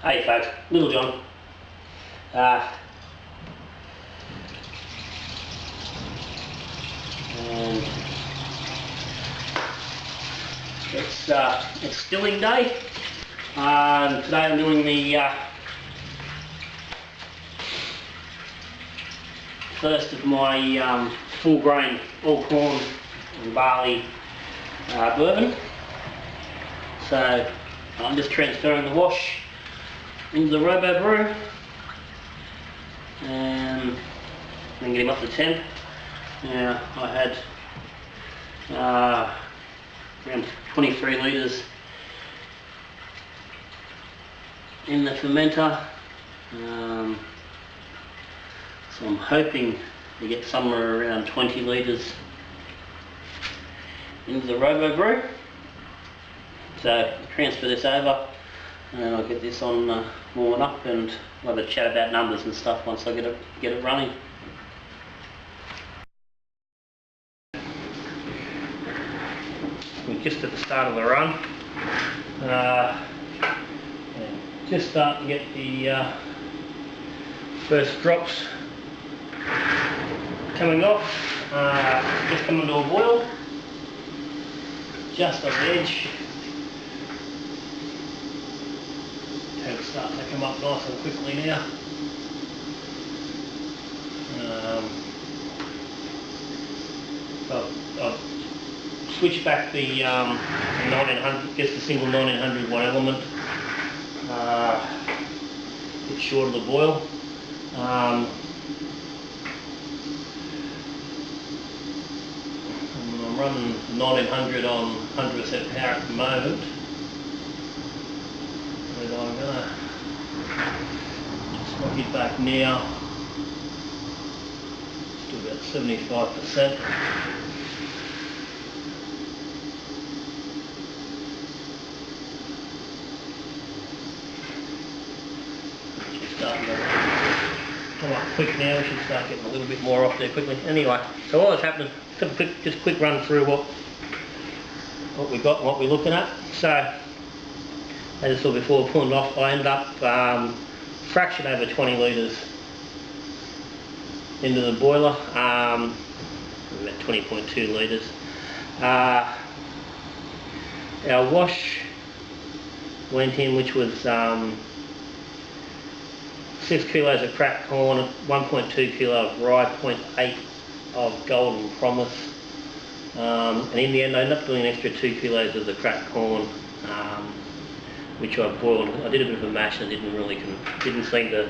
Hey folks, Little John. And it's stilling day. Today I'm doing the first of my full grain, all corn and barley bourbon. So I'm just transferring the wash into the Robo Brew and then get him up to temp. Now I had around 23 litres in the fermenter, so I'm hoping to get somewhere around 20 litres into the Robo Brew. So transfer this over and then I'll get this on warming up, and we'll have a chat about numbers and stuff once I get it running. We're just at the start of the run. Just starting to get the first drops coming off. Just coming to a boil, just on the edge. It's starting to come up nice and quickly now. I've switched back the 1900, just a single 1900 one element. It's short of the boil. I'm running 1900 on 100% power at the moment. And I'm gonna just knock it back now to about 75%. Starting to come up quick now. We should start getting a little bit more off there quickly. Anyway, so what was happening? Just a quick run through what we got and what we're looking at. So, as I saw before, pulling it off, I ended up fraction over 20 litres into the boiler, about 20.2 litres. Our wash went in, which was 6 kilos of cracked corn, 1.2 kilo of rye, 0.8 of golden promise, and in the end I ended up doing an extra 2 kilos of the cracked corn, which I boiled. I did a bit of a mash and it didn't seem to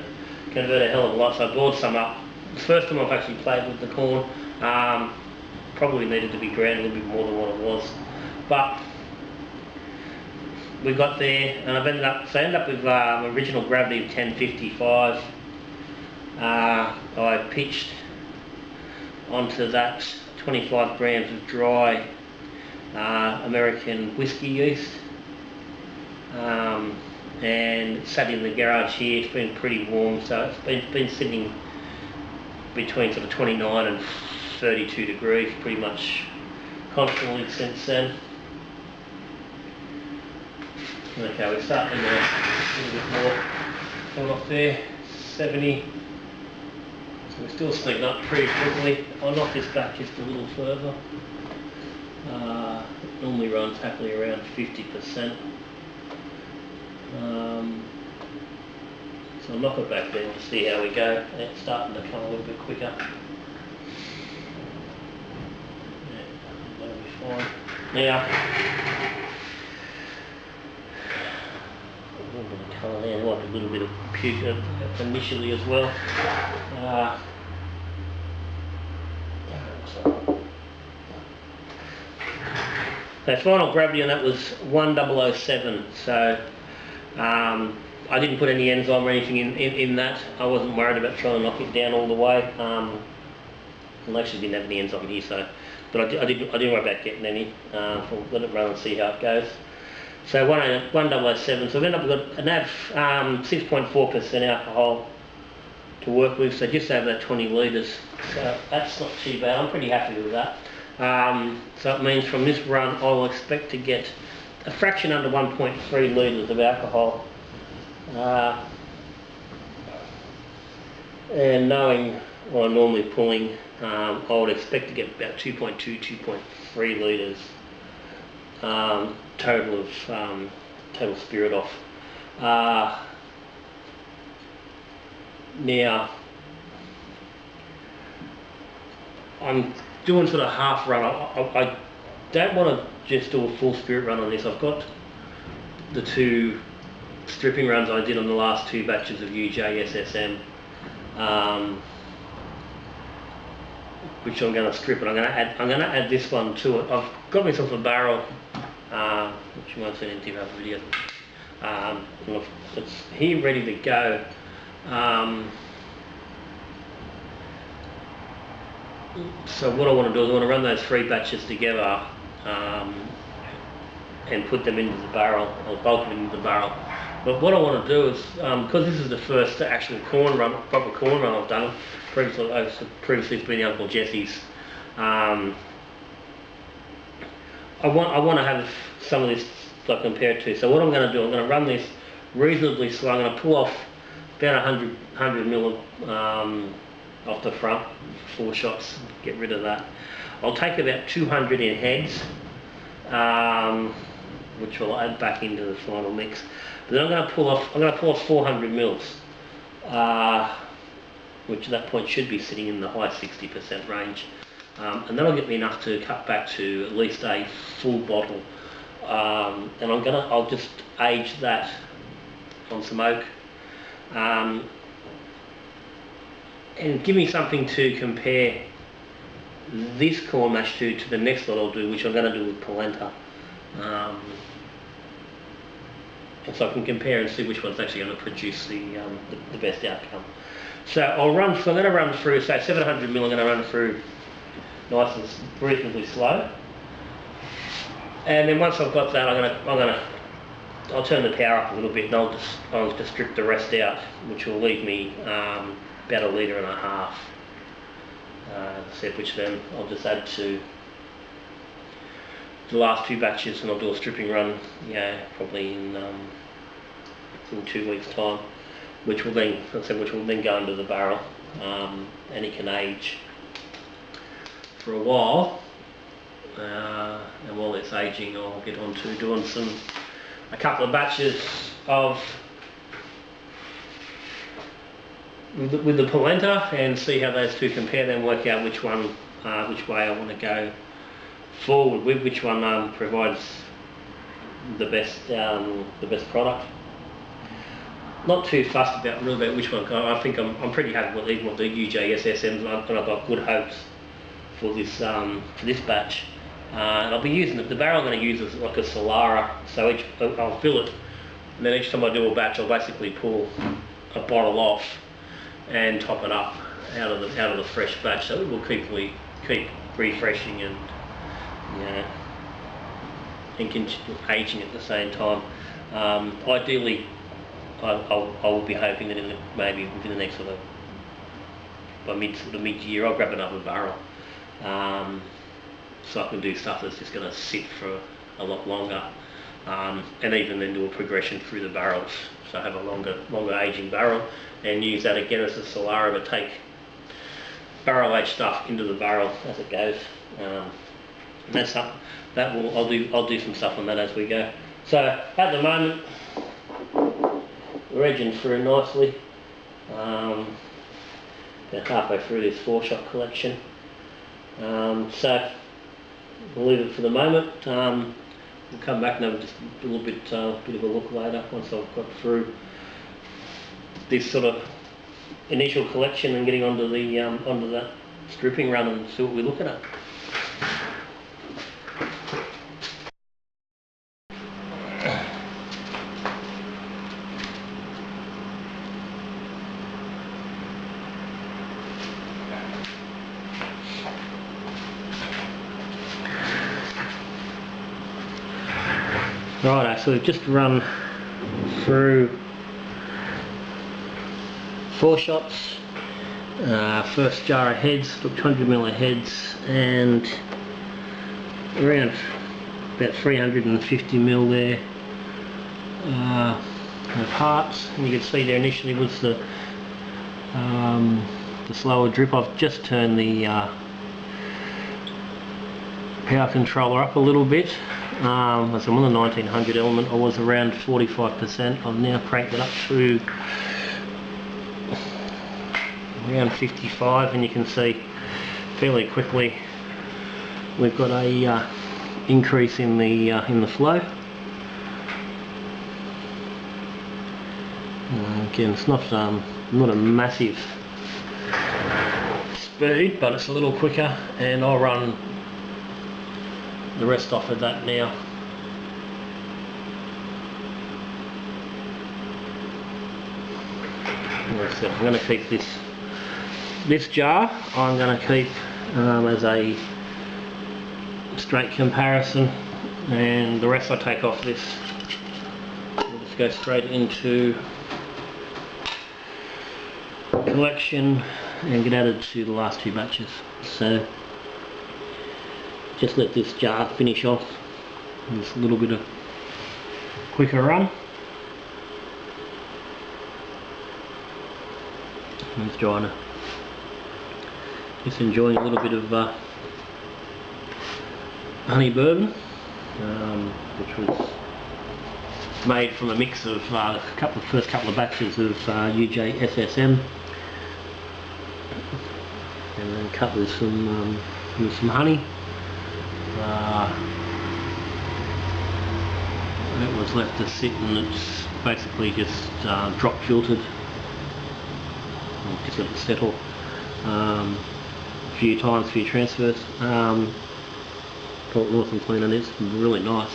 convert a hell of a lot, so I boiled some up. The first time I've actually played with the corn, probably needed to be ground a little bit more than what it was, but we got there, and I ended up with original gravity of 1055. I pitched onto that 25 grams of dry American whiskey yeast, and it sat in the garage here. It's been pretty warm, so it's been sitting between sort of 29 and 32 degrees pretty much constantly since then. Okay, we're starting to get a little bit more coming off there, 70. So we're still sneaking up pretty quickly. I'll knock this back just a little further. It normally runs happily around 50%. So I'll knock it back then to see how we go. It's starting to come a little bit quicker. Yeah, that'll be fine. Now, a little bit of colour there, like a little bit of puke initially as well. So final gravity on that was 1007, so I didn't put any enzyme or anything in that. I wasn't worried about trying to knock it down all the way. I actually didn't have any enzyme here, so, but I didn't worry about getting any. I'll let it run and see how it goes. So 1007, so we ended up with a NAV 6.4% alcohol to work with, so just over that 20 litres. So that's not too bad. I'm pretty happy with that. So it means from this run I'll expect to get a fraction under 1.3 litres of alcohol And knowing what I'm normally pulling, I would expect to get about 2.2, 2.3 litres total of total spirit off. Now I'm doing sort of half run. I don't want to just do a full spirit run on this. I've got the two stripping runs I did on the last two batches of UJ SSM, which I'm going to strip, and I'm going to add this one to it. I've got myself a barrel, which you might see in the other video. It's here ready to go. So what I want to do is I want to run those three batches together and put them into the barrel, or bulk them into the barrel. But what I want to do is, because this is the first actual proper corn run I've done. Previously it's been the Uncle Jesse's. I want to have some of this to compare it to. So what I'm going to do, I'm going to run this reasonably slow. I'm going to pull off about 100 mil off the front, 4 shots, get rid of that. I'll take about 200 in heads, which I'll add back into the final mix. But then I'm going to pull off 400 mils, which at that point should be sitting in the high 60% range, and that'll get me enough to cut back to at least a full bottle. And I'll just age that on some oak, and give me something to compare this corn mash to the next lot I'll do, which I'm going to do with polenta. And so I can compare and see which one's actually going to produce the best outcome. So I'm going to run through, say 700 ml, I'm going to run through nice and reasonably slow. And then once I've got that, I'll turn the power up a little bit, and I'll just strip the rest out, which will leave me about 1.5 litres. Which then I'll just add to the last two batches, and I'll do a stripping run, probably in 2 weeks' time, which will then go into the barrel, and it can age for a while. And while it's aging, I'll get on to doing a couple of batches of with the polenta, and see how those two compare, then work out which way I want to go forward with, which one provides the best product. Not too fussed about which one. I think I'm pretty happy with even with the UJ SSMs, and I've got good hopes for this batch. And I'll be using the barrel I'm going to use is like a Solara, so I'll fill it, and then each time I do a batch, I'll basically pull a bottle off and top it up out of the fresh batch, so it will keep refreshing and aging at the same time. Ideally, I will be hoping that maybe within the next by mid-year, I'll grab another barrel, so I can do stuff that's just going to sit for a lot longer, and even then do a progression through the barrels. So I have a longer aging barrel, and use that again as a Solara, but take barrel aged stuff into the barrel as it goes. And that's up. I'll do some stuff on that as we go. So at the moment, we're edging through nicely. About halfway through this 4-shot collection. So we'll leave it for the moment. We'll come back and have just a little bit of a look later once I've got through this sort of initial collection and getting onto that stripping run and see what we're looking at. Righto, so we've just run through 4 shots. First jar of heads, took 200 ml of heads, and around about 350 ml there of hearts, and you can see there initially was the slower drip. I've just turned the power controller up a little bit. As I'm on the 1900 element, I was around 45%. I've now cranked it up to around 55, and you can see fairly quickly we've got a increase in the flow. Again, it's not a massive speed, but it's a little quicker, and I'll run the rest off of that now. Like I said, I'm going to keep this jar. I'm going to keep as a straight comparison, and the rest I take off this. We'll just go straight into collection and get added to the last two batches. So just let this jar finish off. Just a little bit of quicker run. Just enjoying a little bit of honey bourbon, which was made from a mix of first couple of batches of UJ SSM, and then cut with some honey. It was left to sit, and it's basically just drop filtered. Just let it settle a few times, a few transfers. Port Northern clean on this, really nice.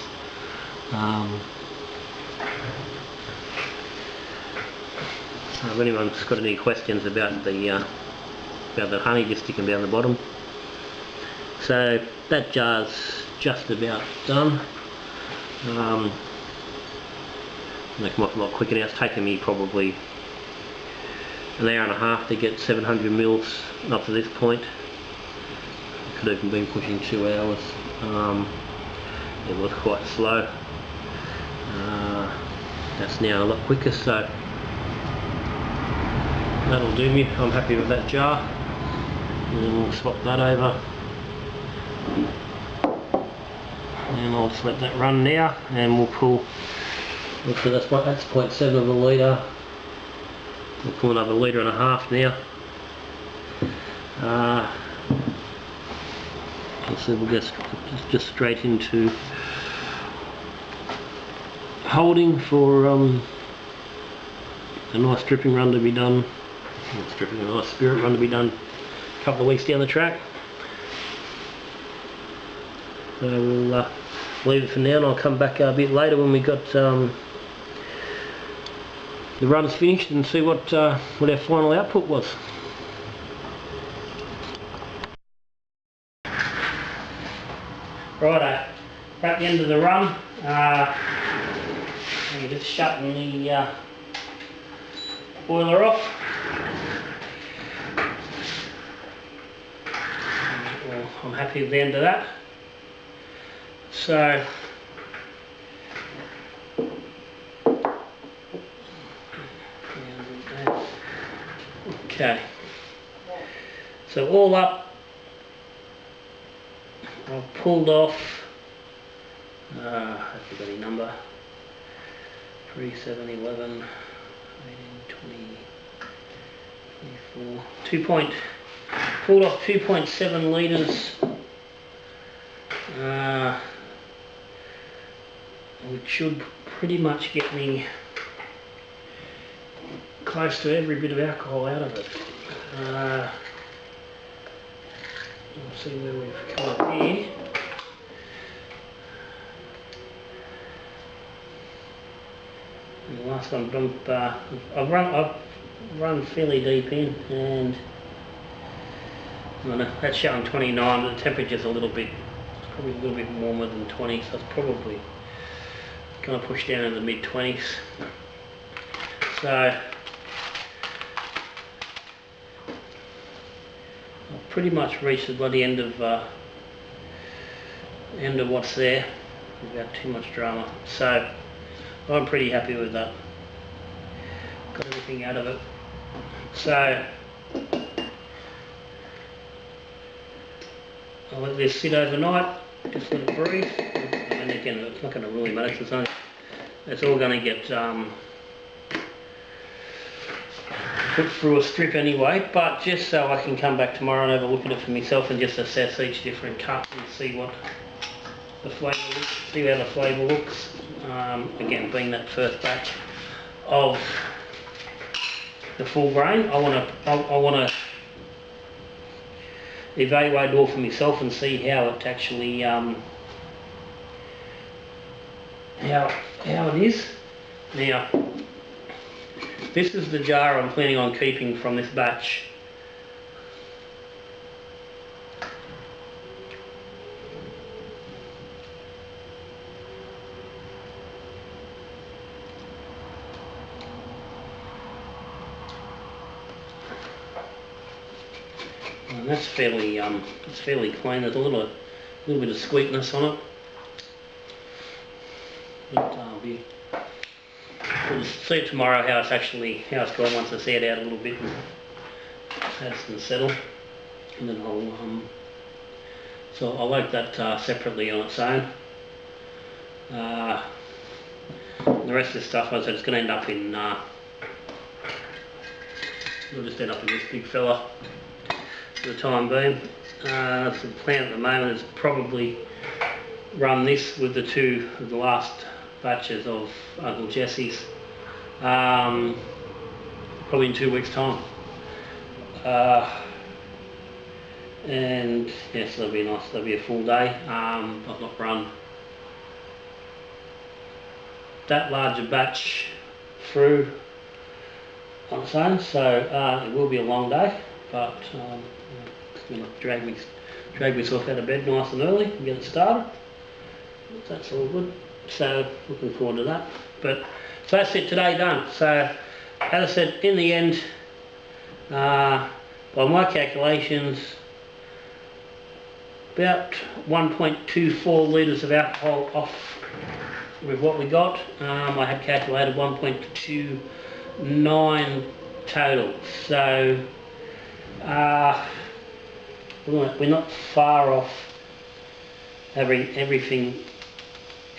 So if anyone's got any questions about the honey, just stick them down the bottom. So that jar's just about done. They come off a lot quicker now. It's taken me probably an hour and a half to get 700 mils up to this point. It could have even been pushing 2 hours. It was quite slow. That's now a lot quicker, so that'll do me. I'm happy with that jar. And then we'll swap that over. And I'll just let that run now, and we'll pull. So that's 0.7 of a litre. We'll pull another 1.5 litres now. So we'll get just straight into holding for a nice dripping run to be done. Not dripping, a nice spirit run to be done a couple of weeks down the track. So we'll leave it for now, and I'll come back a bit later when we got the run's finished and see what our final output was. Righto, we're at the end of the run. I'm just shutting the boiler off. Well, I'm happy with the end of that. So okay, so all up, I've pulled off, I forgot any number, 3, 7, 11, 18, 20, 24, pulled off 2.7 litres, which should pretty much get me close to every bit of alcohol out of it. We'll see where we've come up here. And the last one, I've run fairly deep in, and that's showing 29, but the temperature's a little bit, probably a little bit warmer than 20, so it's probably going to push down in the mid-20s. So I've pretty much reached the bloody end of what's there without too much drama. So I'm pretty happy with that. got everything out of it. So I'll let this sit overnight, just let it breathe. And again, it's not going to really matter, it's all going to get put through a strip anyway, but just so I can come back tomorrow and have a look at it for myself and just assess each different cut and see what the flavour looks, see how the flavour looks. Again, being that first batch of the full grain, I want to evaluate it all for myself and see how it actually how it is. Now, this is the jar I'm planning on keeping from this batch. And that's fairly clean. There's a little bit of sweetness on it. But we'll see it tomorrow how it's gone once I see it out a little bit and has some settle. And then I'll like that separately on its own. The rest of the stuff, I said, it's going to end up in. It'll just end up in this big fella for the time being. The plan at the moment is probably run this with the last batches of Uncle Jesse's, probably in 2 weeks' time. And yes, that'll be nice. That'll be a full day. I've not run that large a batch through on its own, so it will be a long day. But I'm going to drag myself out of bed nice and early and get it started. That's all good. So looking forward to that. But so that's it, today done. So as I said, in the end, by my calculations, about 1.24 litres of alcohol off with what we got. I had calculated 1.29 total. So we're not far off having everything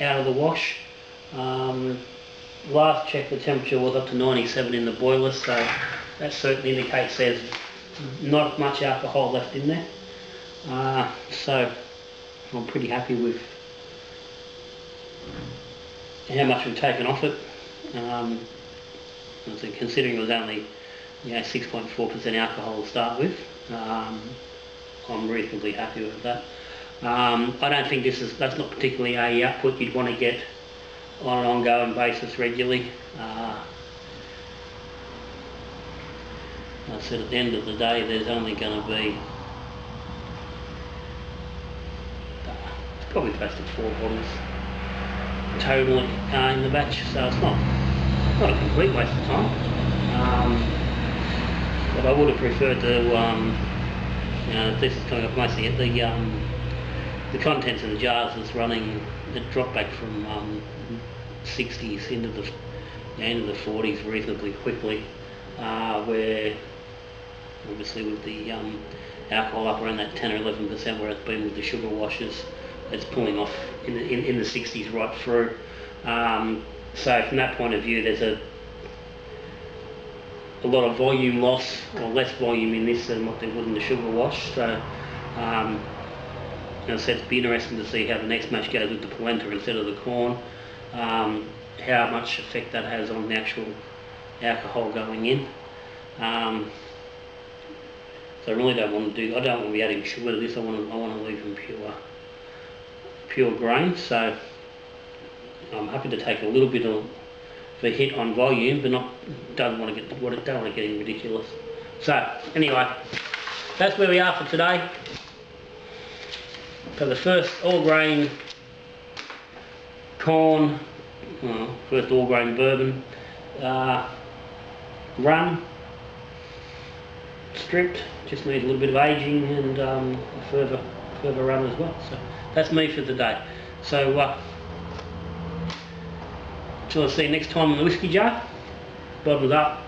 out of the wash. Last check, the temperature was up to 97 in the boiler, so that certainly indicates there's not much alcohol left in there. So I'm pretty happy with how much we've taken off it. Considering it was only 6.4% alcohol to start with, I'm reasonably happy with that. I don't think that's not particularly a output you'd want to get on an ongoing basis regularly. I said at the end of the day, there's only going to be it's probably close to 4 bottles total in the batch, so it's not a complete waste of time. But I would have preferred to, this is coming up mostly at the contents of the jars is running. It dropped back from 60s into the 40s reasonably quickly, where obviously with the alcohol up around that 10 or 11% where it's been with the sugar washes, it's pulling off in the 60s right through. So from that point of view, there's a lot of volume loss, or less volume in this than what there would in the sugar wash. So as I said, it'd be interesting to see how the next mash goes with the polenta instead of the corn, how much effect that has on the actual alcohol going in. So I really don't want to be adding sugar to this. I want to leave them pure grain. So I'm happy to take a little bit of a hit on volume, but don't want to get getting ridiculous. So anyway, that's where we are for today. For the first all grain corn, first all grain bourbon run, stripped, just needs a little bit of aging and a further run as well. So that's me for today. So until I see you next time on the Whisky Jar, bottoms up.